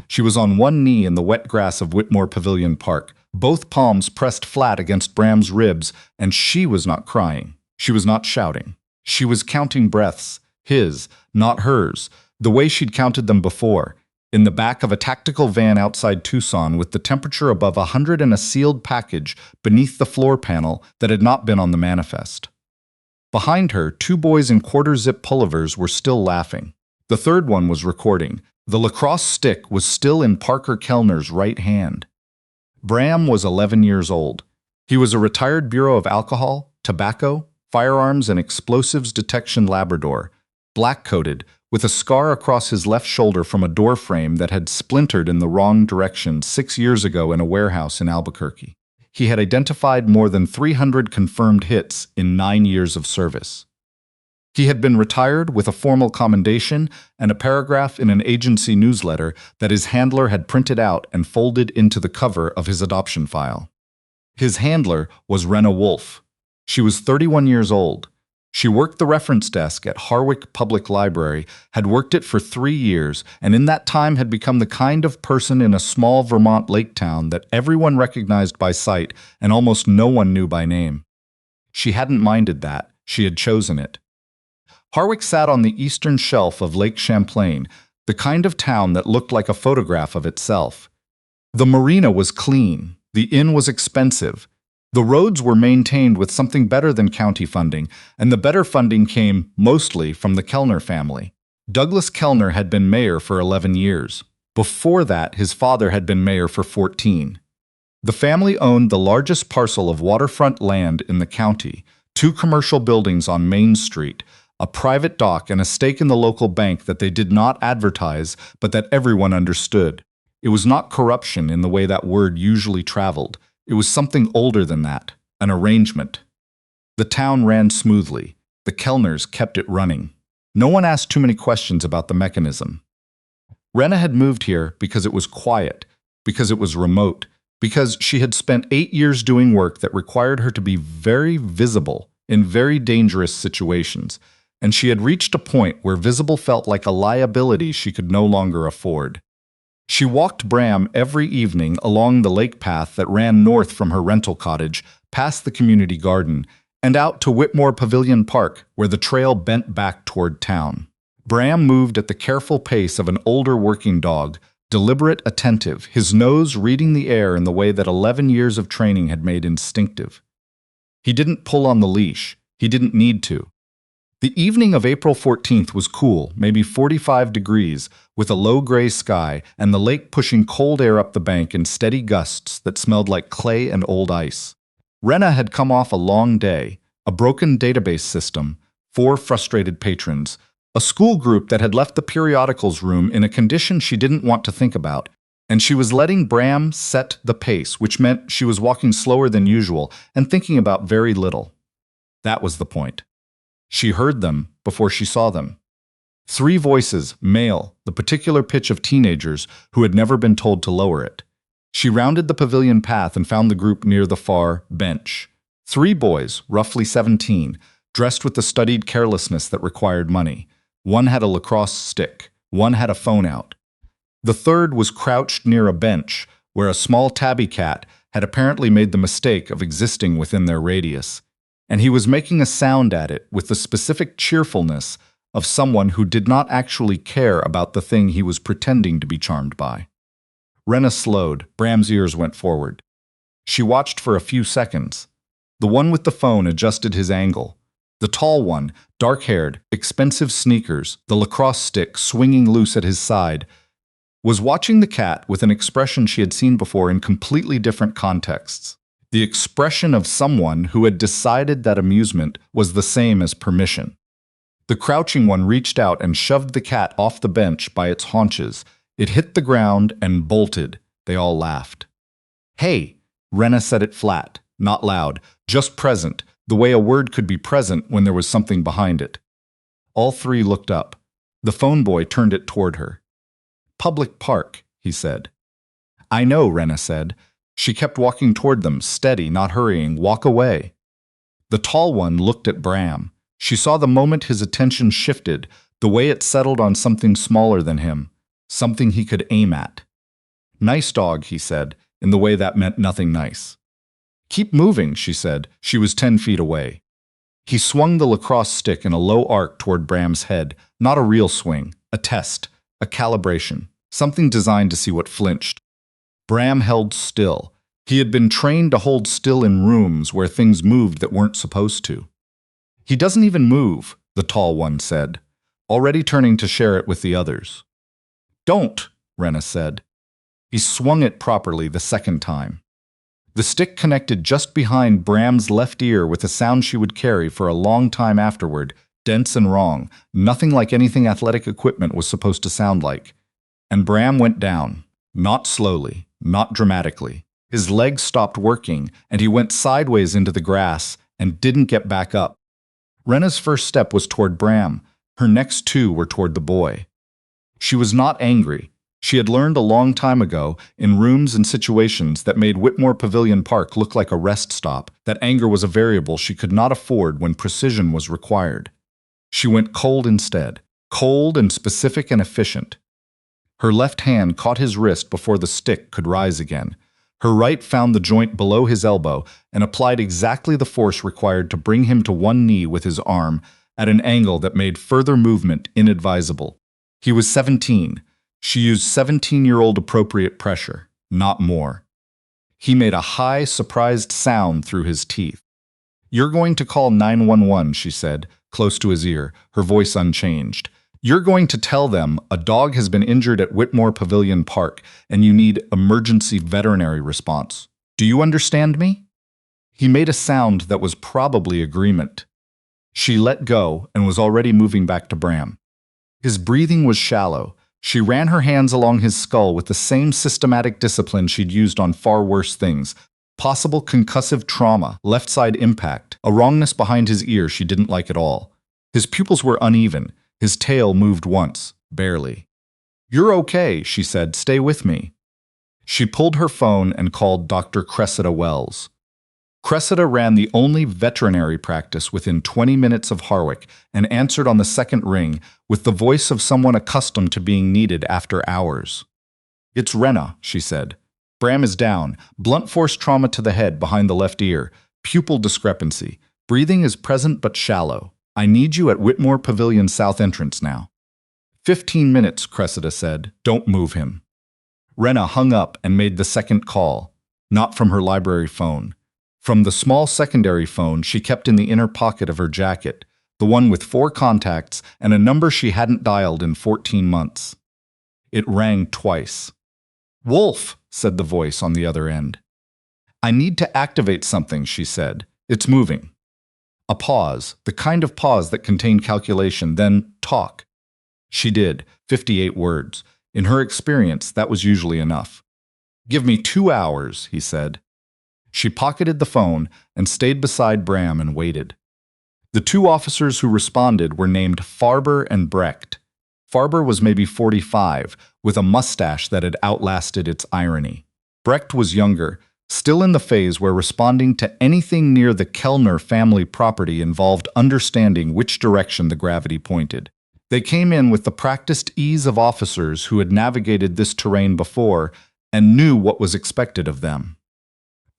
She was on one knee in the wet grass of Whitmore Pavilion Park, both palms pressed flat against Bram's ribs, and she was not crying. She was not shouting. She was counting breaths, his, not hers, the way she'd counted them before, in the back of a tactical van outside Tucson with the temperature above 100 and a sealed package beneath the floor panel that had not been on the manifest. Behind her, two boys in quarter-zip pullovers were still laughing. The third one was recording. The lacrosse stick was still in Parker Kellner's right hand. Bram was 11 years old. He was a retired Bureau of Alcohol, Tobacco, Firearms and Explosives Detection Labrador, black-coated, with a scar across his left shoulder from a door frame that had splintered in the wrong direction 6 years ago in a warehouse in Albuquerque. He had identified more than 300 confirmed hits in 9 years of service. He had been retired with a formal commendation and a paragraph in an agency newsletter that his handler had printed out and folded into the cover of his adoption file. His handler was Renna Wolff. She was 31 years old. She worked the reference desk at Harwick Public Library, had worked it for 3 years, and in that time had become the kind of person in a small Vermont lake town that everyone recognized by sight and almost no one knew by name. She hadn't minded that. She had chosen it. Harwick sat on the eastern shelf of Lake Champlain, the kind of town that looked like a photograph of itself. The marina was clean. The inn was expensive. The roads were maintained with something better than county funding, and the better funding came, mostly, from the Kellner family. Douglas Kellner had been mayor for 11 years. Before that, his father had been mayor for 14. The family owned the largest parcel of waterfront land in the county, 2 commercial buildings on Main Street, a private dock, and a stake in the local bank that they did not advertise, but that everyone understood. It was not corruption in the way that word usually traveled. It was something older than that, an arrangement. The town ran smoothly. The Kellners kept it running. No one asked too many questions about the mechanism. Renna had moved here because it was quiet, because it was remote, because she had spent 8 years doing work that required her to be very visible in very dangerous situations, and she had reached a point where visible felt like a liability she could no longer afford. She walked Bram every evening along the lake path that ran north from her rental cottage, past the community garden, and out to Whitmore Pavilion Park, where the trail bent back toward town. Bram moved at the careful pace of an older working dog, deliberate, attentive, his nose reading the air in the way that 11 years of training had made instinctive. He didn't pull on the leash. He didn't need to. The evening of April 14th was cool, maybe 45 degrees, with a low gray sky and the lake pushing cold air up the bank in steady gusts that smelled like clay and old ice. Renna had come off a long day, a broken database system, 4 frustrated patrons, a school group that had left the periodicals room in a condition she didn't want to think about, and she was letting Bram set the pace, which meant she was walking slower than usual and thinking about very little. That was the point. She heard them before she saw them. 3 voices, male, the particular pitch of teenagers who had never been told to lower it. She rounded the pavilion path and found the group near the far bench. 3 boys, roughly 17, dressed with the studied carelessness that required money. One had a lacrosse stick. One had a phone out. The third was crouched near a bench where a small tabby cat had apparently made the mistake of existing within their radius, and he was making a sound at it with the specific cheerfulness of someone who did not actually care about the thing he was pretending to be charmed by. Renna slowed. Bram's ears went forward. She watched for a few seconds. The one with the phone adjusted his angle. The tall one, dark-haired, expensive sneakers, the lacrosse stick swinging loose at his side, was watching the cat with an expression she had seen before in completely different contexts. The expression of someone who had decided that amusement was the same as permission. The crouching one reached out and shoved the cat off the bench by its haunches. It hit the ground and bolted. They all laughed. "Hey!" Renna said it flat, not loud, just present, the way a word could be present when there was something behind it. All 3 looked up. The phone boy turned it toward her. "Public park," he said. "I know," Renna said. She kept walking toward them, steady, not hurrying. "Walk away." The tall one looked at Bram. She saw the moment his attention shifted, the way it settled on something smaller than him, something he could aim at. Nice dog, he said, in the way that meant nothing nice. Keep moving, she said. She was 10 feet away. He swung the lacrosse stick in a low arc toward Bram's head, not a real swing, a test, a calibration, something designed to see what flinched. Bram held still. He had been trained to hold still in rooms where things moved that weren't supposed to. He doesn't even move, the tall one said, already turning to share it with the others. Don't, Renna said. He swung it properly the second time. The stick connected just behind Bram's left ear with a sound she would carry for a long time afterward, dense and wrong, nothing like anything athletic equipment was supposed to sound like. And Bram went down, not slowly, not dramatically. His legs stopped working, and he went sideways into the grass and didn't get back up. Renna's first step was toward Bram. Her next two were toward the boy. She was not angry. She had learned a long time ago, in rooms and situations that made Whitmore Pavilion Park look like a rest stop, that anger was a variable she could not afford when precision was required. She went cold instead, cold and specific and efficient. Her left hand caught his wrist before the stick could rise again. Her right found the joint below his elbow and applied exactly the force required to bring him to one knee with his arm at an angle that made further movement inadvisable. He was 17. She used 17-year-old appropriate pressure, not more. He made a high, surprised sound through his teeth. You're going to call 911, she said, close to his ear, her voice unchanged. You're going to tell them a dog has been injured at Whitmore Pavilion Park and you need emergency veterinary response. Do you understand me? He made a sound that was probably agreement. She let go and was already moving back to Bram. His breathing was shallow. She ran her hands along his skull with the same systematic discipline she'd used on far worse things. Possible concussive trauma, left side impact, a wrongness behind his ear she didn't like at all. His pupils were uneven. His tail moved once, barely. You're okay, she said. Stay with me. She pulled her phone and called Dr. Cressida Wells. Cressida ran the only veterinary practice within 20 minutes of Harwick and answered on the second ring with the voice of someone accustomed to being needed after hours. It's Renna, she said. Bram is down, blunt force trauma to the head behind the left ear, pupil discrepancy. Breathing is present but shallow. I need you at Whitmore Pavilion South entrance now. 15 minutes, Cressida said. Don't move him. Renna hung up and made the second call, not from her library phone. From the small secondary phone she kept in the inner pocket of her jacket, the one with 4 contacts and a number she hadn't dialed in 14 months. It rang twice. Wolff, said the voice on the other end. I need to activate something, she said. It's moving. A pause, the kind of pause that contained calculation, then talk. She did, 58 words. In her experience, that was usually enough. Give me 2 hours, he said. She pocketed the phone and stayed beside Bram and waited. The 2 officers who responded were named Farber and Brecht. Farber was maybe 45, with a mustache that had outlasted its irony. Brecht was younger, still in the phase where responding to anything near the Kellner family property involved understanding which direction the gravity pointed. They came in with the practiced ease of officers who had navigated this terrain before and knew what was expected of them.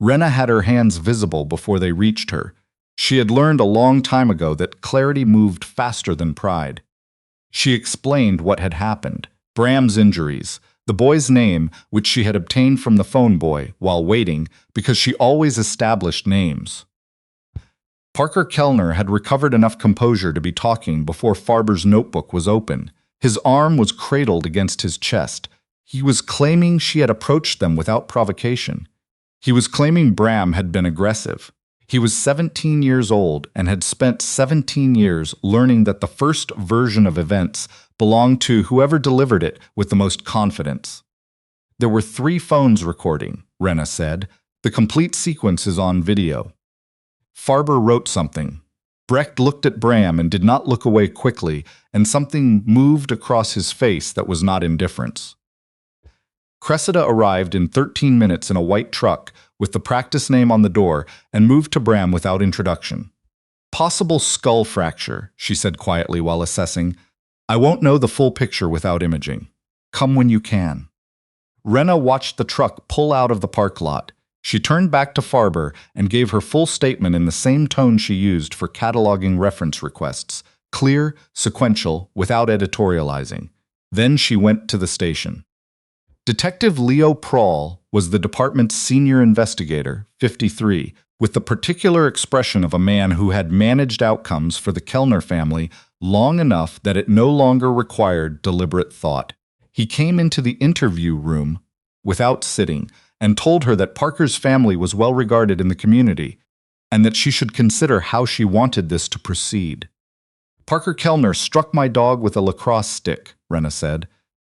Renna had her hands visible before they reached her. She had learned a long time ago that clarity moved faster than pride. She explained what had happened, Bram's injuries, the boy's name, which she had obtained from the phone boy while waiting because she always established names. Parker Kellner had recovered enough composure to be talking before Farber's notebook was open. His arm was cradled against his chest. He was claiming she had approached them without provocation. He was claiming Bram had been aggressive. He was 17 years old and had spent 17 years learning that the first version of events belonged to whoever delivered it with the most confidence. There were 3 phones recording, Renna said. The complete sequence is on video. Farber wrote something. Brecht looked at Bram and did not look away quickly, and something moved across his face that was not indifference. Cressida arrived in 13 minutes in a white truck with the practice name on the door and moved to Bram without introduction. Possible skull fracture, she said quietly while assessing. I won't know the full picture without imaging. Come when you can. Renna watched the truck pull out of the park lot. She turned back to Farber and gave her full statement in the same tone she used for cataloging reference requests, clear, sequential, without editorializing. Then she went to the station. Detective Leo Prawl was the department's senior investigator, 53, with the particular expression of a man who had managed outcomes for the Kellner family long enough that it no longer required deliberate thought. He came into the interview room without sitting and told her that Parker's family was well regarded in the community and that she should consider how she wanted this to proceed. Parker Kellner struck my dog with a lacrosse stick, Renna said.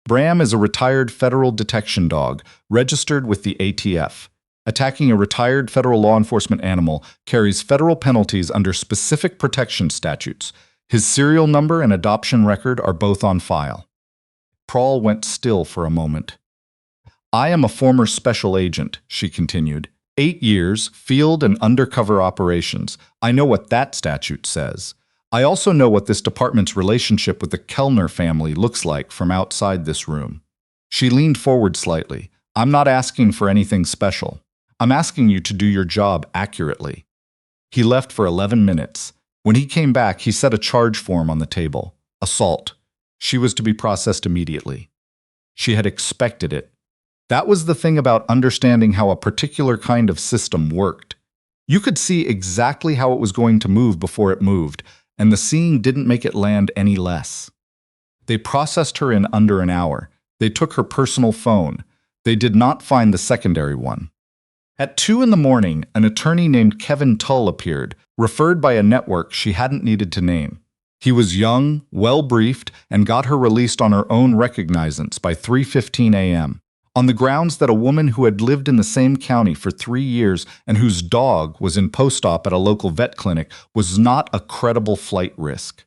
Bram is a retired federal detection dog, registered with the ATF. Attacking a retired federal law enforcement animal carries federal penalties under specific protection statutes. His serial number and adoption record are both on file. Prawl went still for a moment. I am a former special agent, she continued. 8 years, field and undercover operations. I know what that statute says. I also know what this department's relationship with the Kellner family looks like from outside this room. She leaned forward slightly. I'm not asking for anything special. I'm asking you to do your job accurately. He left for 11 minutes. When he came back, he set a charge form on the table. Assault. She was to be processed immediately. She had expected it. That was the thing about understanding how a particular kind of system worked. You could see exactly how it was going to move before it moved, and the seeing didn't make it land any less. They processed her in under an hour. They took her personal phone. They did not find the secondary one. At 2 a.m, an attorney named Kevin Tull appeared, referred by a network she hadn't needed to name. He was young, well-briefed, and got her released on her own recognizance by 3:15 a.m., on the grounds that a woman who had lived in the same county for 3 years and whose dog was in post-op at a local vet clinic was not a credible flight risk.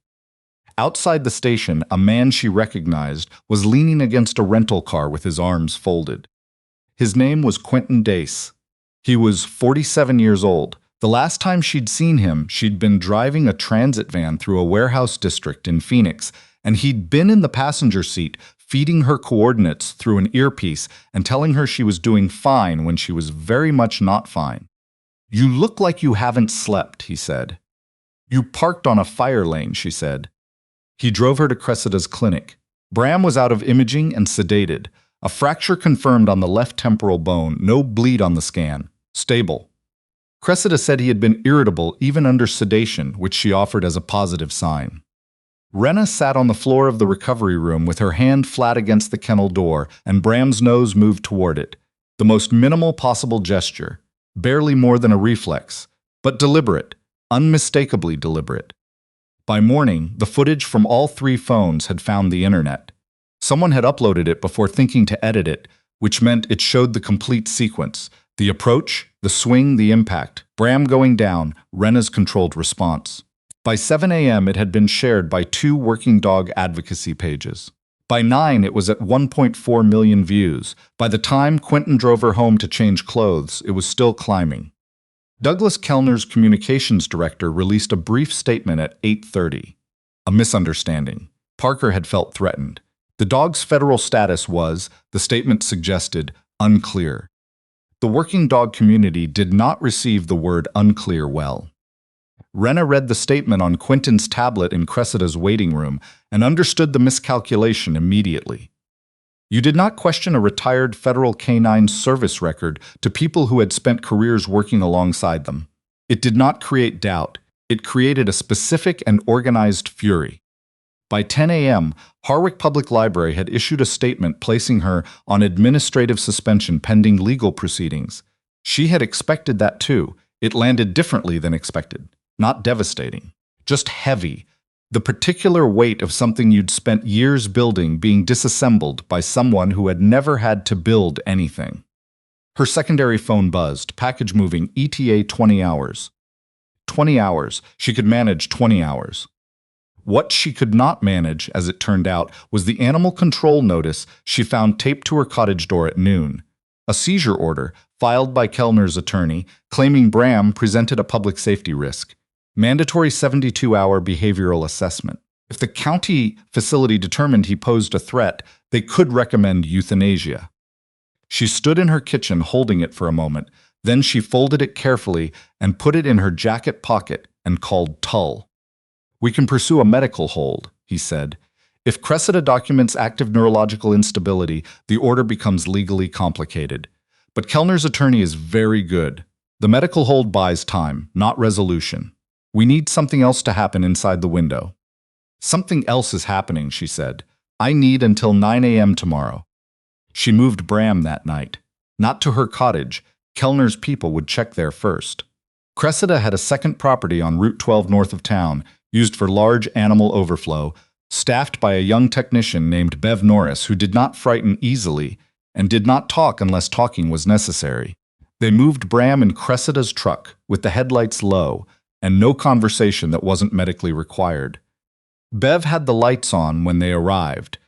Outside the station, a man she recognized was leaning against a rental car with his arms folded. His name was Quentin Dace. He was 47 years old. The last time she'd seen him, she'd been driving a transit van through a warehouse district in Phoenix, and he'd been in the passenger seat, feeding her coordinates through an earpiece and telling her she was doing fine when she was very much not fine. You look like you haven't slept, he said. You parked on a fire lane, she said. He drove her to Cressida's clinic. Bram was out of imaging and sedated. A fracture confirmed on the left temporal bone, no bleed on the scan. Stable. Cressida said he had been irritable even under sedation, which she offered as a positive sign. Renna sat on the floor of the recovery room with her hand flat against the kennel door, and Bram's nose moved toward it. The most minimal possible gesture, barely more than a reflex, but deliberate, unmistakably deliberate. By morning, the footage from all 3 phones had found the internet. Someone had uploaded it before thinking to edit it, which meant it showed the complete sequence. The approach, the swing, the impact, Bram going down, Renna's controlled response. By 7 a.m., it had been shared by 2 working dog advocacy pages. By 9, it was at 1.4 million views. By the time Quentin drove her home to change clothes, it was still climbing. Douglas Kellner's communications director released a brief statement at 8:30. A misunderstanding. Parker had felt threatened. The dog's federal status was, the statement suggested, unclear. The working dog community did not receive the word unclear well. Renna read the statement on Quentin's tablet in Cressida's waiting room and understood the miscalculation immediately. You did not question a retired federal canine service record to people who had spent careers working alongside them. It did not create doubt. It created a specific and organized fury. By 10 a.m., Harwick Public Library had issued a statement placing her on administrative suspension pending legal proceedings. She had expected that too. It landed differently than expected. Not devastating, just heavy. The particular weight of something you'd spent years building being disassembled by someone who had never had to build anything. Her secondary phone buzzed, package moving, ETA 20 hours. 20 hours. She could manage 20 hours. What she could not manage, as it turned out, was the animal control notice she found taped to her cottage door at noon. A seizure order, filed by Kellner's attorney, claiming Bram presented a public safety risk. Mandatory 72-hour behavioral assessment. If the county facility determined he posed a threat, they could recommend euthanasia. She stood in her kitchen holding it for a moment. Then she folded it carefully and put it in her jacket pocket and called Tull. "We can pursue a medical hold," he said. "If Cressida documents active neurological instability, the order becomes legally complicated. But Kellner's attorney is very good. The medical hold buys time, not resolution. We need something else to happen inside the window." "Something else is happening," she said. "I need until 9 a.m. tomorrow." She moved Bram that night. Not to her cottage. Kellner's people would check there first. Cressida had a second property on Route 12 north of town, used for large animal overflow, staffed by a young technician named Bev Norris who did not frighten easily and did not talk unless talking was necessary. They moved Bram in Cressida's truck, with the headlights low, and no conversation that wasn't medically required. Bev had the lights on when they arrived,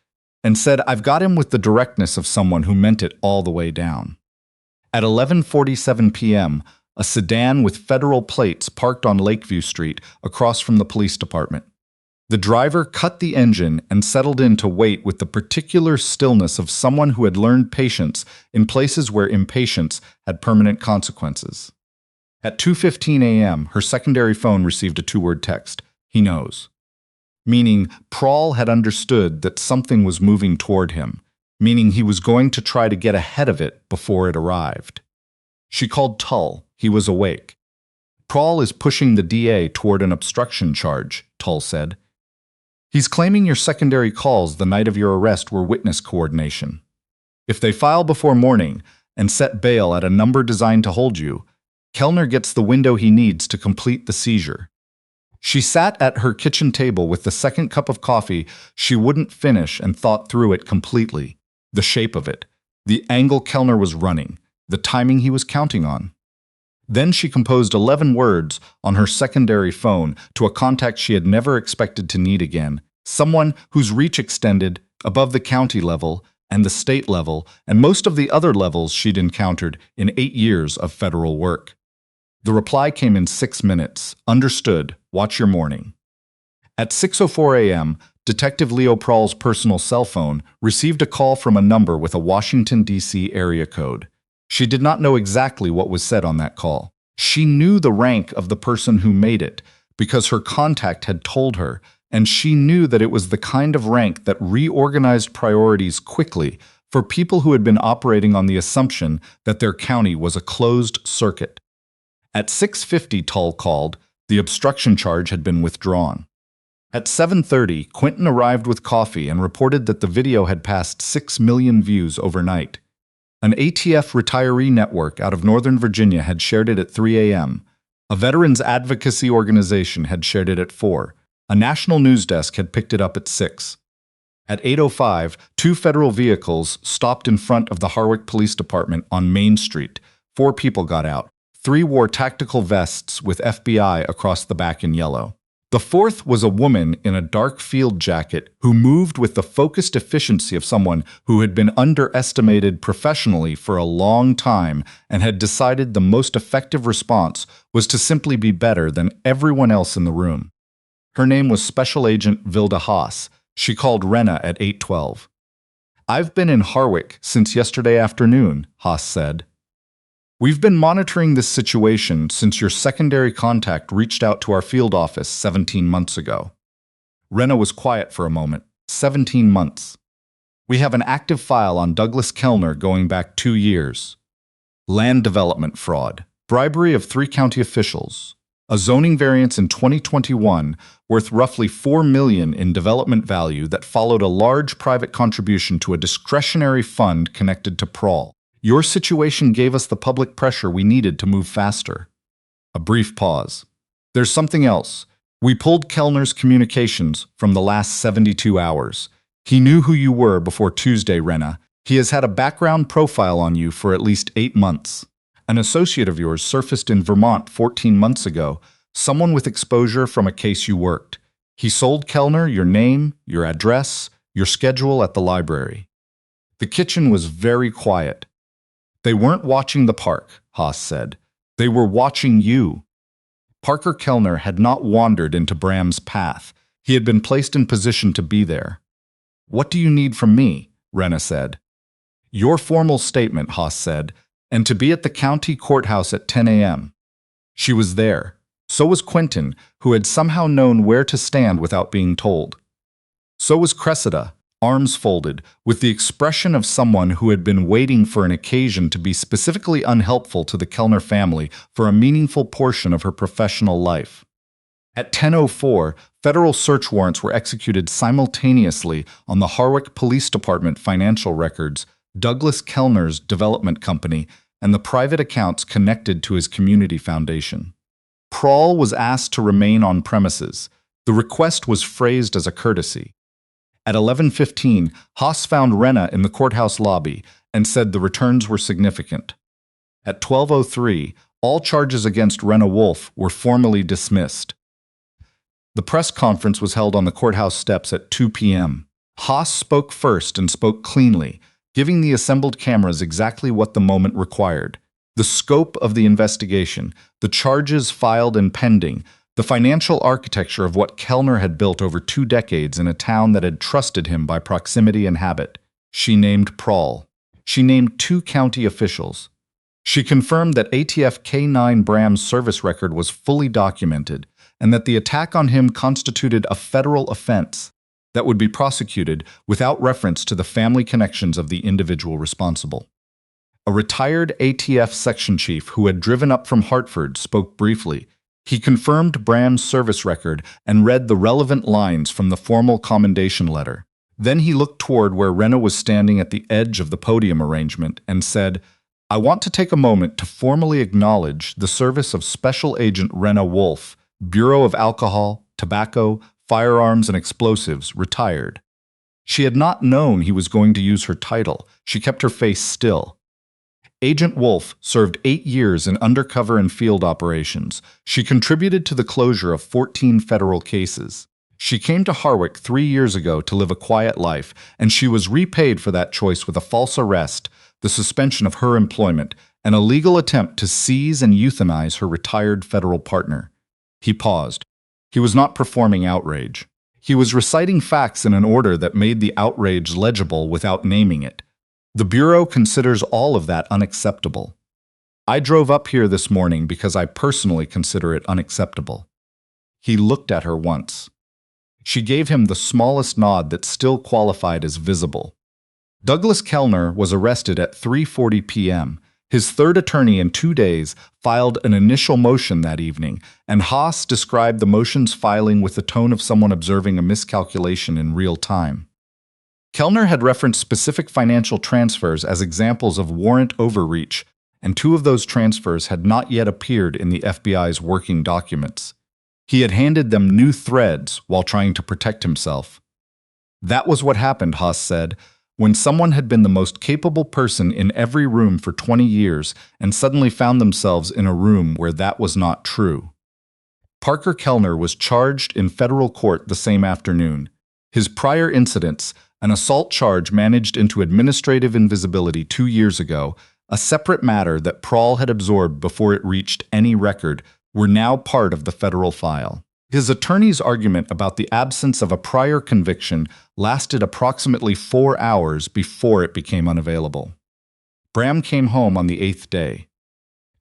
and said, "I've got him with the directness of someone who meant it all the way down." At 11:47 p.m., a sedan with federal plates parked on Lakeview Street across from the police department. The driver cut the engine and settled in to wait with the particular stillness of someone who had learned patience in places where impatience had permanent consequences. At 2:15 a.m., her secondary phone received a two-word text, "He knows." Meaning Prahl had understood that something was moving toward him, meaning he was going to try to get ahead of it before it arrived. She called Tull. He was awake. "Prahl is pushing the DA toward an obstruction charge," Tull said. "He's claiming your secondary calls the night of your arrest were witness coordination. If they file before morning and set bail at a number designed to hold you, Kellner gets the window he needs to complete the seizure." She sat at her kitchen table with the second cup of coffee she wouldn't finish and thought through it completely. The shape of it, the angle Kellner was running, the timing he was counting on. Then she composed 11 words on her secondary phone to a contact she had never expected to need again, someone whose reach extended above the county level and the state level and most of the other levels she'd encountered in 8 years of federal work. The reply came in 6 minutes. "Understood. Watch your morning." At 6:04 a.m., Detective Leo Prahl's personal cell phone received a call from a number with a Washington, D.C. area code. She did not know exactly what was said on that call. She knew the rank of the person who made it because her contact had told her, and she knew that it was the kind of rank that reorganized priorities quickly for people who had been operating on the assumption that their county was a closed circuit. At 6:50, Tull called. The obstruction charge had been withdrawn. At 7:30, Quentin arrived with coffee and reported that the video had passed 6 million views overnight. An ATF retiree network out of Northern Virginia had shared it at 3 a.m. A veterans advocacy organization had shared it at 4. A national news desk had picked it up at 6. At 8:05, 2 federal vehicles stopped in front of the Harwick Police Department on Main Street. 4 people got out. 3 wore tactical vests with FBI across the back in yellow. The 4th was a woman in a dark field jacket who moved with the focused efficiency of someone who had been underestimated professionally for a long time and had decided the most effective response was to simply be better than everyone else in the room. Her name was Special Agent Vilda Haas. She called Renna at 8:12. "I've been in Harwick since yesterday afternoon," Haas said. "We've been monitoring this situation since your secondary contact reached out to our field office 17 months ago." Renna was quiet for a moment. 17 months. "We have an active file on Douglas Kellner going back 2 years. Land development fraud, bribery of 3 county officials, a zoning variance in 2021 worth roughly $4 million in development value that followed a large private contribution to a discretionary fund connected to Prahl. Your situation gave us the public pressure we needed to move faster." A brief pause. "There's something else. We pulled Kellner's communications from the last 72 hours. He knew who you were before Tuesday, Renna. He has had a background profile on you for at least 8 months. An associate of yours surfaced in Vermont 14 months ago, someone with exposure from a case you worked. He sold Kellner your name, your address, your schedule at the library." The kitchen was very quiet. "They weren't watching the park," Haas said. "They were watching you." Parker Kellner had not wandered into Bram's path. He had been placed in position to be there. "What do you need from me?" Renna said. "Your formal statement," Haas said, "and to be at the county courthouse at 10 a.m. She was there. So was Quentin, who had somehow known where to stand without being told. So was Cressida, arms folded, with the expression of someone who had been waiting for an occasion to be specifically unhelpful to the Kellner family for a meaningful portion of her professional life. At 10:04, federal search warrants were executed simultaneously on the Harwick Police Department financial records, Douglas Kellner's development company, and the private accounts connected to his community foundation. Prahl was asked to remain on premises. The request was phrased as a courtesy. At 11:15, Haas found Renna in the courthouse lobby and said the returns were significant. At 12:03, all charges against Renna Wolff were formally dismissed. The press conference was held on the courthouse steps at 2 p.m. Haas spoke first and spoke cleanly, giving the assembled cameras exactly what the moment required: the scope of the investigation, the charges filed and pending, the financial architecture of what Kellner had built over 2 decades in a town that had trusted him by proximity and habit. She named Prahl. She named 2 county officials. She confirmed that ATF K9 Bram's service record was fully documented and that the attack on him constituted a federal offense that would be prosecuted without reference to the family connections of the individual responsible. A retired ATF section chief who had driven up from Hartford spoke briefly. He confirmed Bram's service record and read the relevant lines from the formal commendation letter. Then he looked toward where Renna was standing at the edge of the podium arrangement and said, "I want to take a moment to formally acknowledge the service of Special Agent Renna Wolff, Bureau of Alcohol, Tobacco, Firearms, and Explosives, retired." She had not known he was going to use her title. She kept her face still. Agent Wolff served 8 years in undercover and field operations. She contributed to the closure of 14 federal cases. She came to Harwick 3 years ago to live a quiet life, and she was repaid for that choice with a false arrest, the suspension of her employment, and a legal attempt to seize and euthanize her retired federal partner. He paused. He was not performing outrage. He was reciting facts in an order that made the outrage legible without naming it. The Bureau considers all of that unacceptable. I drove up here this morning because I personally consider it unacceptable. He looked at her once. She gave him the smallest nod that still qualified as visible. Douglas Kellner was arrested at 3:40 p.m. His third attorney in 2 days filed an initial motion that evening, and Haas described the motion's filing with the tone of someone observing a miscalculation in real time. Kellner had referenced specific financial transfers as examples of warrant overreach, and 2 of those transfers had not yet appeared in the FBI's working documents. He had handed them new threads while trying to protect himself. That was what happened, Haas said, when someone had been the most capable person in every room for 20 years and suddenly found themselves in a room where that was not true. Parker Kellner was charged in federal court the same afternoon. His prior incidents, an assault charge managed into administrative invisibility 2 years ago, a separate matter that Prahl had absorbed before it reached any record, were now part of the federal file. His attorney's argument about the absence of a prior conviction lasted approximately 4 hours before it became unavailable. Bram came home on the 8th day.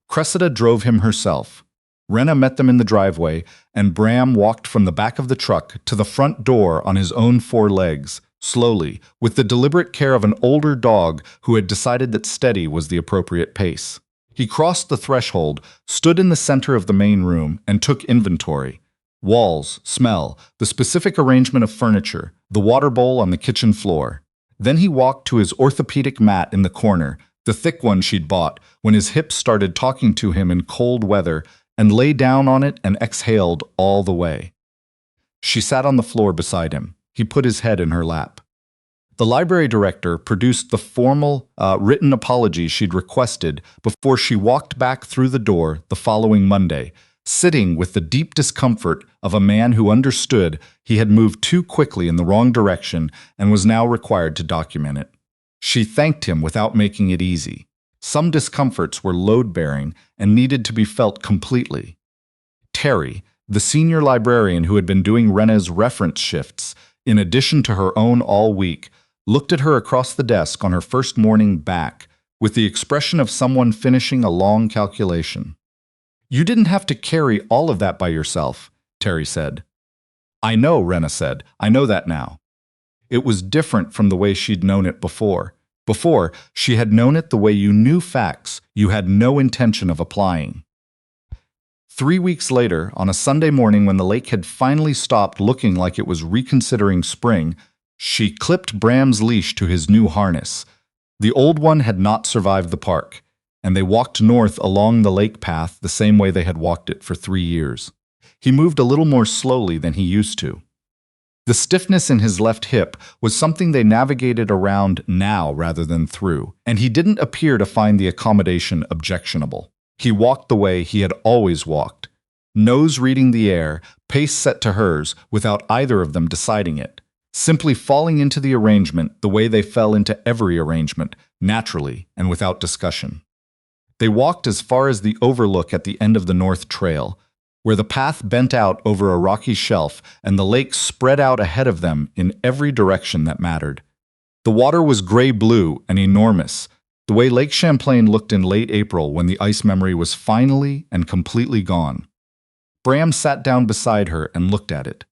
Cressida drove him herself. Renna met them in the driveway, and Bram walked from the back of the truck to the front door on his own 4 legs, slowly, with the deliberate care of an older dog who had decided that steady was the appropriate pace. He crossed the threshold, stood in the center of the main room, and took inventory. Walls, smell, the specific arrangement of furniture, the water bowl on the kitchen floor. Then he walked to his orthopedic mat in the corner, the thick one she'd bought, when his hips started talking to him in cold weather, and lay down on it and exhaled all the way. She sat on the floor beside him. He put his head in her lap. The library director produced the formal, written apology she'd requested before she walked back through the door the following Monday, sitting with the deep discomfort of a man who understood he had moved too quickly in the wrong direction and was now required to document it. She thanked him without making it easy. Some discomforts were load-bearing and needed to be felt completely. Terry, the senior librarian who had been doing Renna's reference shifts, in addition to her own all week, looked at her across the desk on her first morning back with the expression of someone finishing a long calculation. "You didn't have to carry all of that by yourself," Terry said. "I know," Renna said. "I know that now." It was different from the way she'd known it before. Before, she had known it the way you knew facts you had no intention of applying. 3 weeks later, on a Sunday morning when the lake had finally stopped looking like it was reconsidering spring, she clipped Bram's leash to his new harness. The old one had not survived the park, and they walked north along the lake path the same way they had walked it for 3 years. He moved a little more slowly than he used to. The stiffness in his left hip was something they navigated around now rather than through, and he didn't appear to find the accommodation objectionable. He walked the way he had always walked, nose reading the air, pace set to hers without either of them deciding it, simply falling into the arrangement the way they fell into every arrangement, naturally and without discussion. They walked as far as the overlook at the end of the North Trail, where the path bent out over a rocky shelf and the lake spread out ahead of them in every direction that mattered. The water was gray-blue and enormous, the way Lake Champlain looked in late April when the ice memory was finally and completely gone. Bram sat down beside her and looked at it.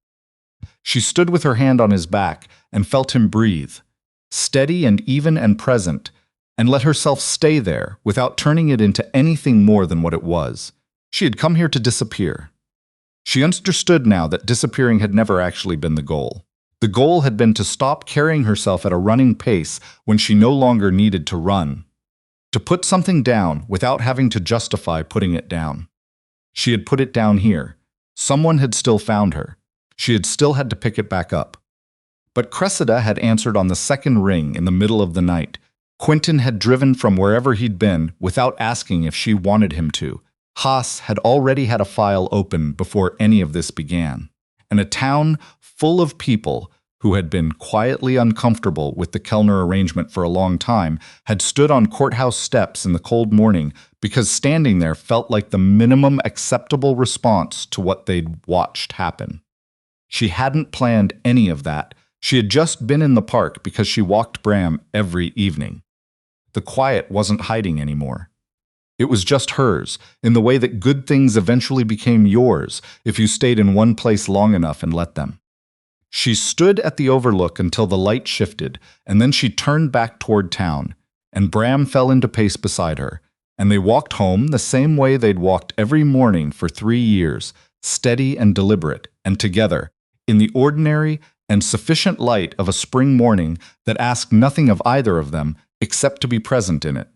She stood with her hand on his back and felt him breathe, steady and even and present, and let herself stay there without turning it into anything more than what it was. She had come here to disappear. She understood now that disappearing had never actually been the goal. The goal had been to stop carrying herself at a running pace when she no longer needed to run. To put something down without having to justify putting it down. She had put it down here. Someone had still found her. She had still had to pick it back up. But Cressida had answered on the second ring in the middle of the night. Quentin had driven from wherever he'd been without asking if she wanted him to. Haas had already had a file open before any of this began, and a town full of people who had been quietly uncomfortable with the Kellner arrangement for a long time had stood on courthouse steps in the cold morning because standing there felt like the minimum acceptable response to what they'd watched happen. She hadn't planned any of that. She had just been in the park because she walked Bram every evening. The quiet wasn't hiding anymore. It was just hers, in the way that good things eventually became yours if you stayed in one place long enough and let them. She stood at the overlook until the light shifted, and then she turned back toward town, and Bram fell into pace beside her, and they walked home the same way they'd walked every morning for 3 years, steady and deliberate, and together, in the ordinary and sufficient light of a spring morning that asked nothing of either of them except to be present in it.